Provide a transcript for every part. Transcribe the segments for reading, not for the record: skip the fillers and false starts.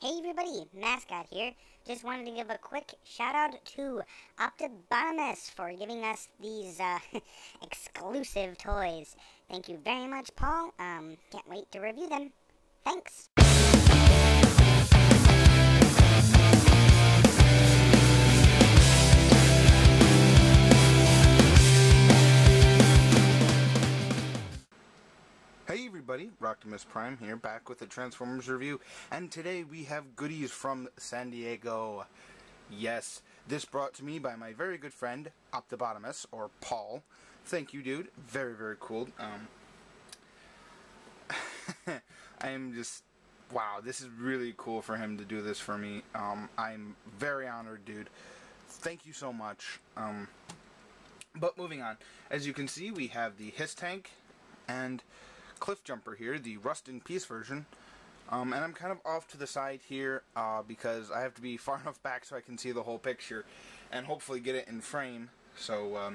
Hey everybody, Mascot here. Just wanted to give a quick shout out to Optibotimus for giving us these exclusive toys. Thank you very much, Paul. Can't wait to review them. Thanks. Hey everybody, Optimus Prime here, back with a Transformers review, and today we have goodies from San Diego. Yes, this brought to me by my very good friend, Optibotimus, or Paul. Thank you, dude. Very, very cool. I am just, wow, this is really cool for him to do this for me. I'm very honored, dude. Thank you so much. But moving on, as you can see, we have the HISS Tank, and Cliff Jumper here, the Rust in Peace version, and I'm kind of off to the side here because I have to be far enough back so I can see the whole picture and hopefully get it in frame. So,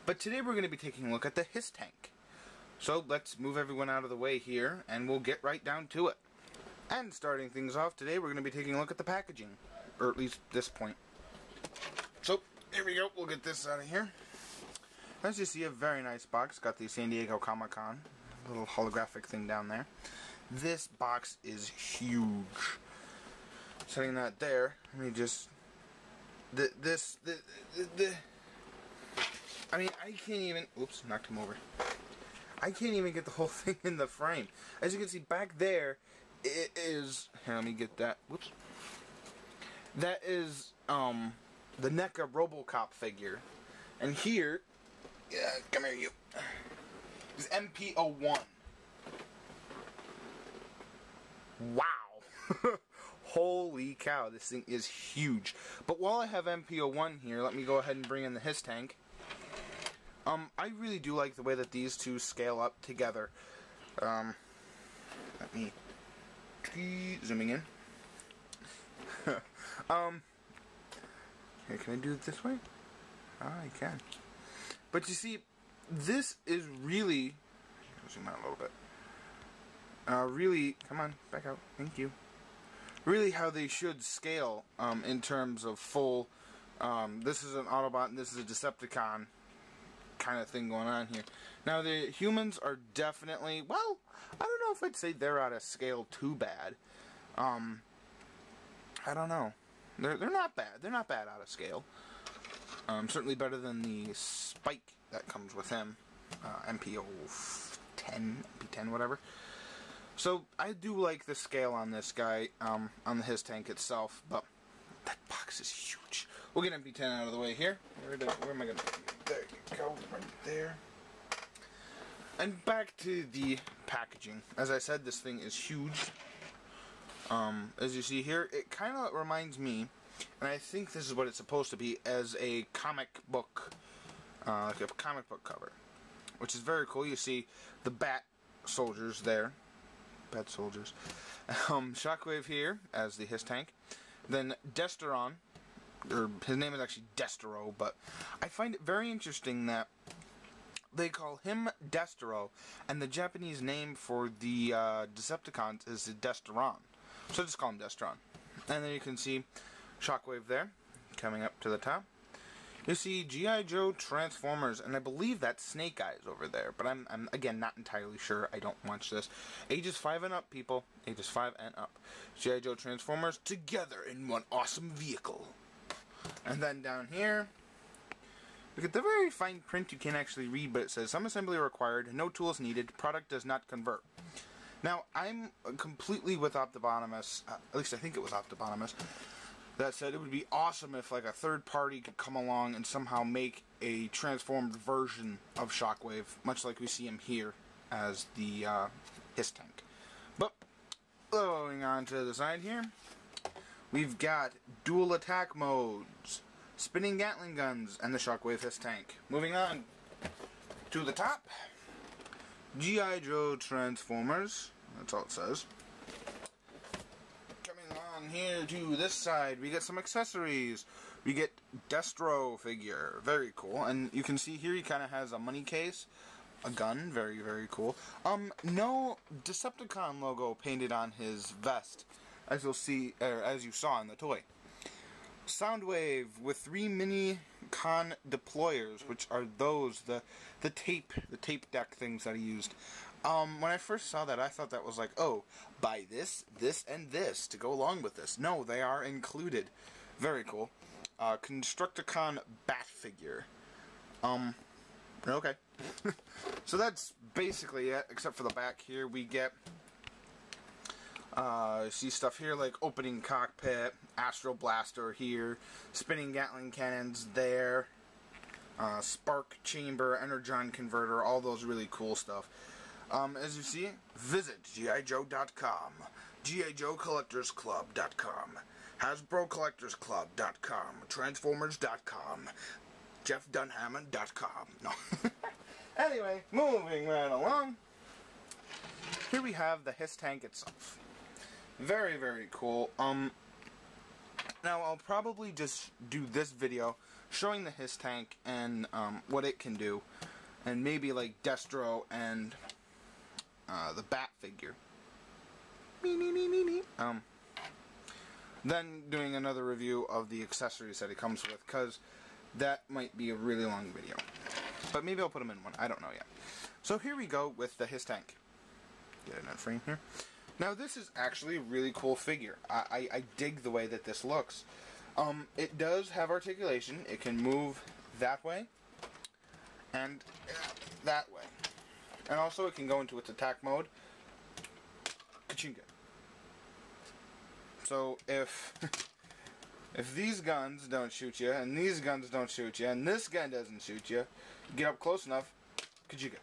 but today we're going to be taking a look at the HISS Tank. So let's move everyone out of the way here and we'll get right down to it. And starting things off today, we're going to be taking a look at the packaging, or at least this point. So here we go, we'll get this out of here. As you see, a very nice box, got the San Diego Comic-Con little holographic thing down there. This box is huge. Setting that there, let me just I mean, I can't even, oops, knocked him over. I can't even get the whole thing in the frame. As you can see back there, it is, here, let me get that, whoops. That is the NECA RoboCop figure. And here, yeah, come here, you. Is MP01. Wow. Holy cow, this thing is huge. But while I have MP01 here, let me go ahead and bring in the HISS Tank. I really do like the way that these two scale up together. Let me zooming in. Here, can I do it this way? Ah, I can. But you see, this is really, zoom out a little bit, really, come on, back out, thank you, really how they should scale in terms of full, this is an Autobot and this is a Decepticon kind of thing going on here. Now the humans are definitely, well, I don't know if I'd say they're out of scale too bad. I don't know, they're not bad out of scale. Certainly better than the Spike that comes with him, MP10, MP10, whatever. So I do like the scale on this guy, on the HISS Tank itself, but that box is huge. We'll get MP10 out of the way here. Where am I gonna? There you go, right there. And back to the packaging. As I said, this thing is huge. As you see here, it kind of reminds me, and I think this is what it's supposed to be, as a comic book, like a comic book cover, which is very cool. You see the Bat soldiers there, Bat soldiers. Shockwave here as the HISS Tank. Then Desteron, or his name is actually Destero, but I find it very interesting that they call him Destero, and the Japanese name for the Decepticons is Desteron. So just call him Desteron. And then you can see Shockwave there, coming up to the top. You see G.I. Joe Transformers, and I believe that's Snake Eyes over there, but I'm again not entirely sure. I don't watch this. Ages 5 and up, people. Ages 5 and up. G.I. Joe Transformers together in one awesome vehicle. And then down here, look at the very fine print you can't actually read, but it says some assembly required, no tools needed, product does not convert. Now, I'm completely with Optibotimus, at least I think it was Optibotimus, that said it would be awesome if like a third party could come along and somehow make a transformed version of Shockwave, much like we see him here as the HISS Tank. But, going on to the side here, we've got dual attack modes, spinning Gatling guns, and the Shockwave HISS Tank. Moving on to the top, G.I. Joe Transformers, that's all it says. Here to this side, we get some accessories. We get Destro figure, very cool, and you can see here he kind of has a money case, a gun, very, very cool. No Decepticon logo painted on his vest. as you'll see, or as you saw in the toy. Soundwave with 3 mini con deployers, which are those, the tape deck things that he used. When I first saw that, I thought that was like, oh, buy this, this, and this to go along with this. No, they are included. Very cool. Constructicon bat figure. Okay. So that's basically it, except for the back here. We get, see stuff here like opening cockpit, Astro Blaster here, spinning Gatling cannons there, spark chamber, energon converter, all those really cool stuff. As you see, visit GIJoe.com, GIJoeCollectorsClub.com, HasbroCollectorsClub.com, Transformers.com, JeffDunhammond.com. No. Anyway, moving right along. Here we have the HISS tank itself. Very, very cool. Now I'll probably just do this video showing the HISS tank and what it can do, and maybe like Destro and the bat figure. Then doing another review of the accessories that it comes with, because that might be a really long video. But maybe I'll put them in one. I don't know yet. So here we go with the HISS tank. Get it in frame here. Now this is actually a really cool figure. I dig the way that this looks. It does have articulation. It can move that way and that way. And also it can go into its attack mode. Kachinga. So if these guns don't shoot you, and these guns don't shoot you, and this gun doesn't shoot you, get up close enough, Kachinga.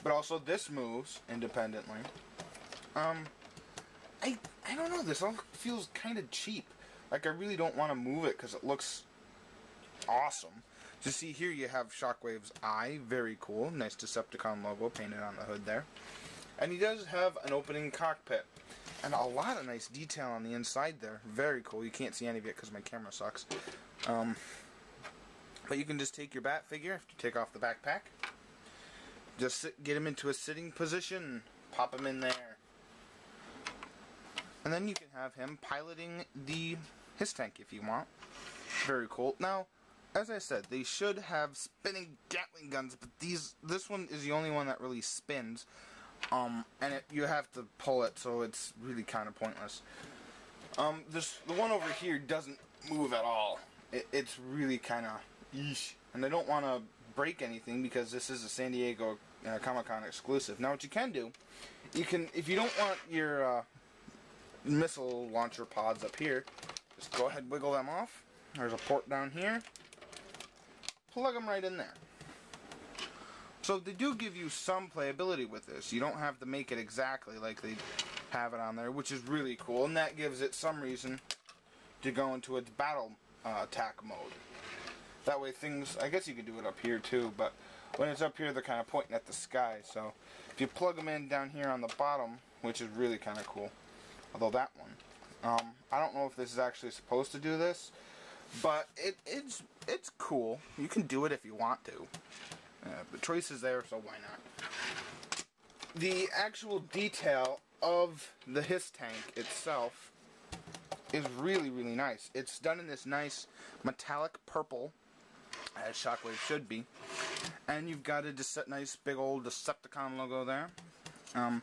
But also this moves independently. I don't know, this all feels kind of cheap. Like I really don't want to move it because it looks awesome. So see here you have Shockwave's eye, very cool. Nice Decepticon logo painted on the hood there. And he does have an opening cockpit. And a lot of nice detail on the inside there. Very cool. You can't see any of it because my camera sucks. But you can just take your bat figure after you take off the backpack. Just get him into a sitting position. Pop him in there. And then you can have him piloting the HISS tank if you want. Very cool. Now, as I said, they should have spinning Gatling guns, but this one is the only one that really spins. And you have to pull it, so it's really kind of pointless. The one over here doesn't move at all. It's really kind of yeesh. And I don't want to break anything because this is a San Diego Comic-Con exclusive. Now what you can do, if you don't want your missile launcher pods up here, just go ahead and wiggle them off. There's a port down here. Plug them right in there. So they do give you some playability with this. You don't have to make it exactly like they have it on there, which is really cool, and that gives it some reason to go into its battle attack mode. That way things, I guess you could do it up here too, but when it's up here they're kind of pointing at the sky, so if you plug them in down here on the bottom, which is really kind of cool, although that one, I don't know if this is actually supposed to do this, but it's cool. You can do it if you want to. The choice is there, so why not? The actual detail of the HISS tank itself is really, really nice. It's done in this nice metallic purple, as Shockwave should be. And you've got a nice big old Decepticon logo there. I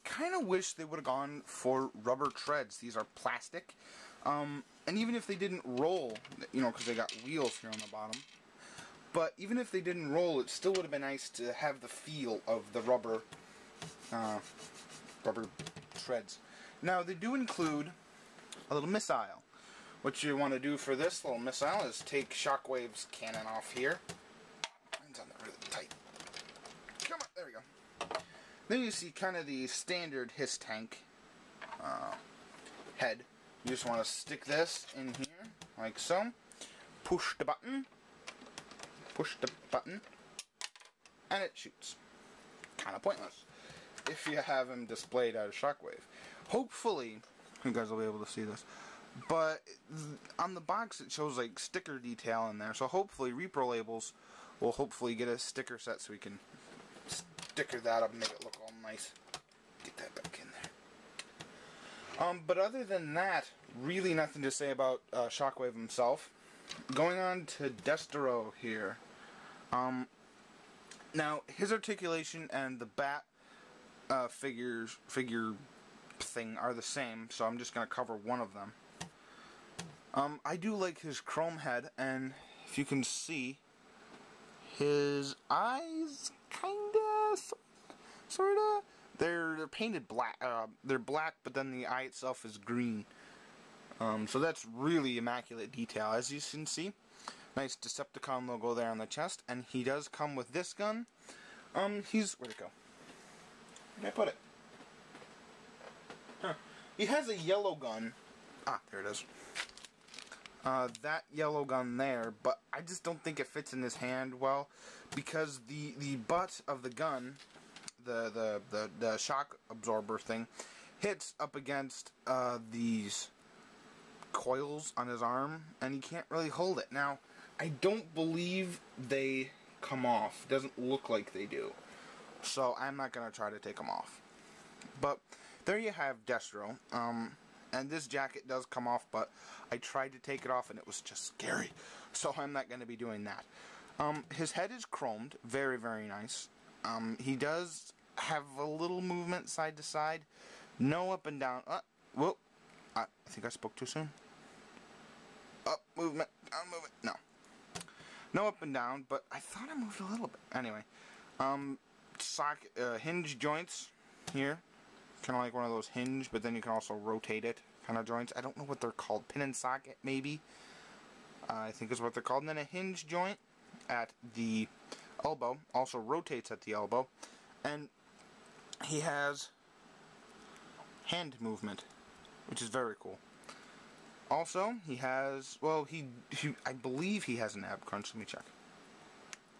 kind of wish they would have gone for rubber treads. These are plastic. And even if they didn't roll, you know, because they got wheels here on the bottom. But even if they didn't roll, it still would have been nice to have the feel of the rubber treads. Now, they do include a little missile. What you want to do for this little missile is take Shockwave's cannon off here. Mine's on there really tight. Come on, there we go. Then you see kind of the standard HISS tank head. You just want to stick this in here, like so. Push the button. Push the button. And it shoots. Kind of pointless. If you have him displayed at a Shockwave. Hopefully, you guys will be able to see this. But on the box it shows like sticker detail in there. So hopefully Repro Labels will hopefully get a sticker set so we can sticker that up and make it look all nice. Get that back in there. But other than that, really nothing to say about Shockwave himself. Going on to Destro here. Now, his articulation and the bat figure thing are the same, so I'm just going to cover one of them. I do like his chrome head, and if you can see, his eyes kinda, sorta, they're painted black. They're black, but then the eye itself is green. So that's really immaculate detail, as you can see. Nice Decepticon logo there on the chest, and he does come with this gun. Where'd it go? Where'd I put it? Huh. He has a yellow gun. Ah, there it is. That yellow gun there, but I just don't think it fits in his hand well, because the butt of the gun, the shock absorber thing, hits up against these coils on his arm, and he can't really hold it. Now, I don't believe they come off. It doesn't look like they do. So I'm not going to try to take them off. But there you have Destro. And this jacket does come off, but I tried to take it off and it was just scary. So I'm not going to be doing that. His head is chromed. Very, very nice. He does have a little movement side to side. No up and down. Whoop. I think I spoke too soon. Up movement. Down movement. No. No up and down, but I thought I moved a little bit. Anyway. Hinge joints here. Kind of like one of those hinge, but then you can also rotate it kind of joints. I don't know what they're called. Pin and socket, maybe. I think is what they're called. And then a hinge joint at the elbow. Also rotates at the elbow. And he has hand movement, which is very cool. Also, he has, well, I believe he has an ab crunch. Let me check.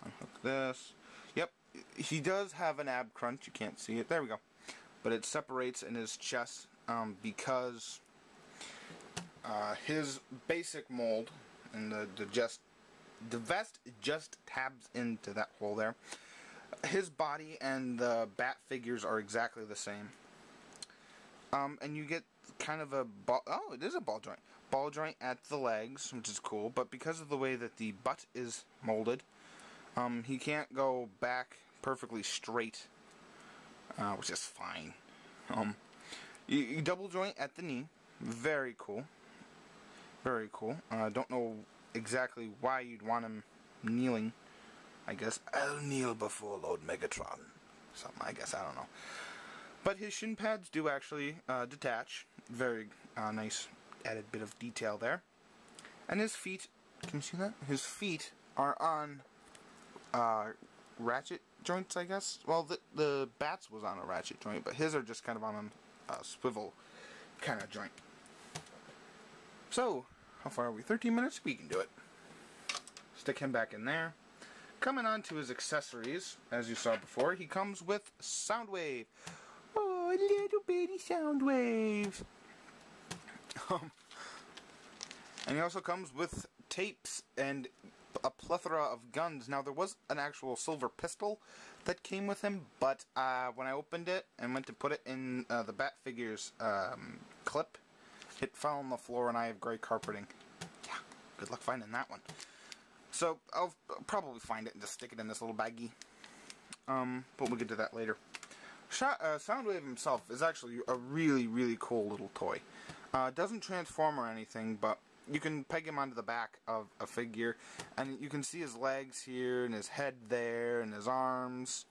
Unhook this. Yep, he does have an ab crunch. You can't see it. There we go. But it separates in his chest because his basic mold and the vest just tabs into that hole there. His body and the bat figures are exactly the same. And you get kind of a ball. Oh, it is a ball joint. Ball joint at the legs, which is cool. But because of the way that the butt is molded, he can't go back perfectly straight, which is fine. You double joint at the knee. Very cool. Very cool. Don't know exactly why you'd want him kneeling. I guess I'll kneel before Lord Megatron. Something, I guess, I don't know. But his shin pads do actually detach. Very nice added bit of detail there. And his feet, can you see that? His feet are on ratchet joints, I guess. Well, the bat's was on a ratchet joint, but his are just kind of on a swivel kind of joint. So, how far are we? 13 minutes? We can do it. Stick him back in there. Coming on to his accessories, as you saw before, he comes with Soundwave. Oh, a little baby Soundwave. And he also comes with tapes and a plethora of guns. Now, there was an actual silver pistol that came with him, but when I opened it and went to put it in the Bat Figures clip, it fell on the floor and I have gray carpeting. Yeah, good luck finding that one. So, I'll probably find it and just stick it in this little baggie. But we'll get to that later. Soundwave himself is actually a really, really cool little toy. Doesn't transform or anything, but you can peg him onto the back of a figure, and you can see his legs here, and his head there, and his arms.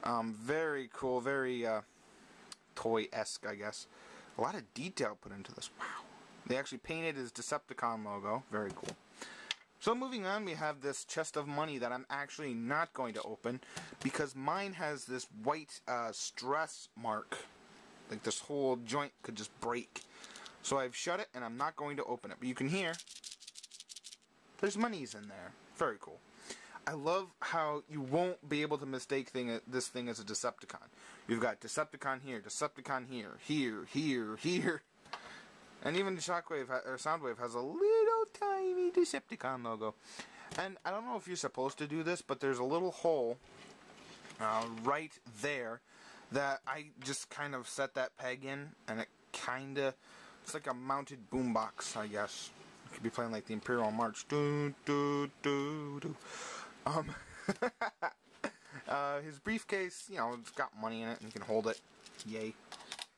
Very cool, very toy-esque, I guess. A lot of detail put into this. Wow. They actually painted his Decepticon logo. Very cool. So moving on, we have this chest of money that I'm actually not going to open, because mine has this white stress mark. Like this whole joint could just break. So I've shut it, and I'm not going to open it. But you can hear there's monies in there. Very cool. I love how you won't be able to mistake this thing as a Decepticon. You've got Decepticon here, here. And even the Soundwave has a little tiny Decepticon logo. And I don't know if you're supposed to do this, but there's a little hole right there that I just kind of set that peg in, and it kinda. It's like a mounted boombox, I guess. You could be playing like the Imperial March. Do, do, do, do. His briefcase, you know, it's got money in it and you can hold it. Yay.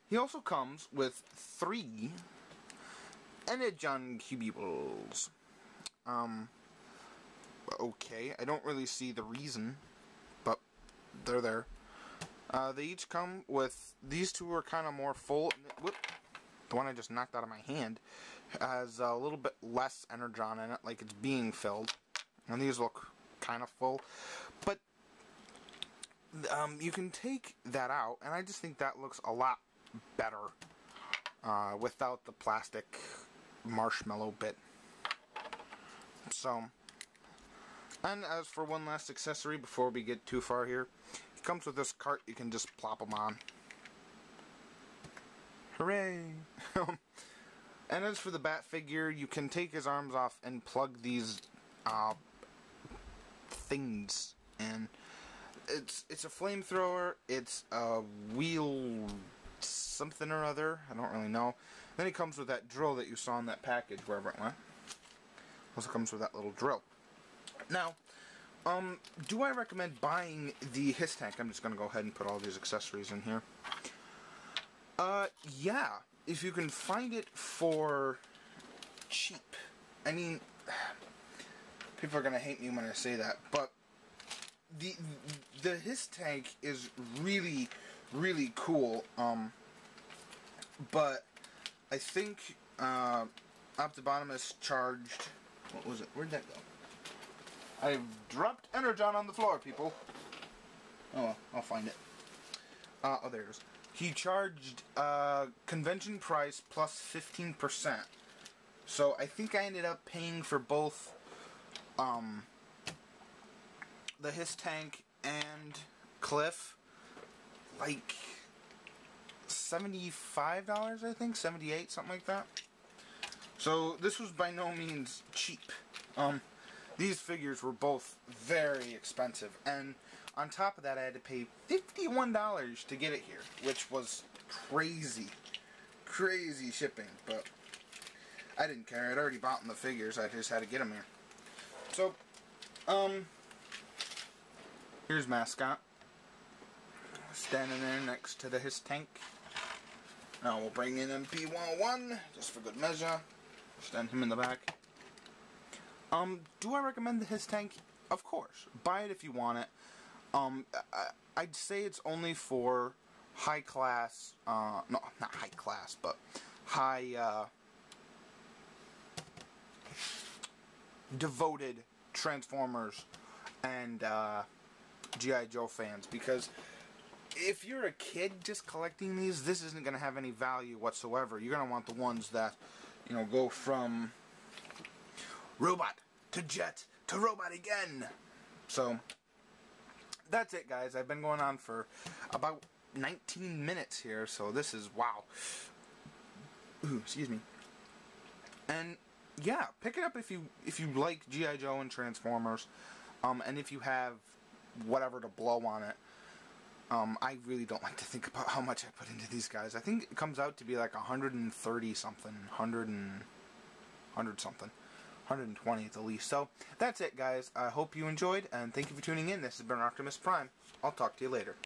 He also comes with 3 Energon cubibles. Okay, I don't really see the reason, but they're there. They each come with, these 2 are kind of more full. Whoop, the one I just knocked out of my hand has a little bit less Energon in it, like it's being filled. And these look kind of full. But you can take that out, and I just think that looks a lot better without the plastic marshmallow bit. So, and as for one last accessory before we get too far here, it comes with this cart. You can just plop them on. Hooray! And as for the bat figure, you can take his arms off and plug these things in. It's a flamethrower, it's a wheel something or other, I don't really know. Then it comes with that drill that you saw in that package, wherever it went. Also comes with that little drill. Now, do I recommend buying the HISS tank? I'm just going to go ahead and put all these accessories in here. Yeah, if you can find it for cheap. I mean, people are going to hate me when I say that, but the HISS tank is really, really cool, but I think, Optibotimus charged, what was it, where'd that go? I've dropped Energon on the floor, people. Oh well, I'll find it. Oh, there it is. He charged, convention price plus 15%. So I think I ended up paying for both, the HISS tank and Cliff, like $75, I think, 78, something like that. So this was by no means cheap. These figures were both very expensive, and on top of that, I had to pay $51 to get it here, which was crazy, crazy shipping. But I didn't care. I'd already bought the figures. I just had to get them here. So, here's Mascot, standing there next to the HISS tank. Now we'll bring in MP101, just for good measure. Stand him in the back. Do I recommend the HISS tank? Of course. Buy it if you want it. I'd say it's only for high class, no, not high class, but high, devoted Transformers and, G.I. Joe fans, because if you're a kid just collecting these, this isn't going to have any value whatsoever. You're going to want the ones that, you know, go from robot to jet to robot again. So, that's it, guys. I've been going on for about 19 minutes here, so this is, wow. Ooh, excuse me. And, yeah, pick it up if you like G.I. Joe and Transformers, and if you have whatever to blow on it. I really don't like to think about how much I put into these guys. I think it comes out to be like 130 something, 100 something, 120 at the least. So that's it, guys. I hope you enjoyed, and thank you for tuning in. This has been Optimus Prime. I'll talk to you later.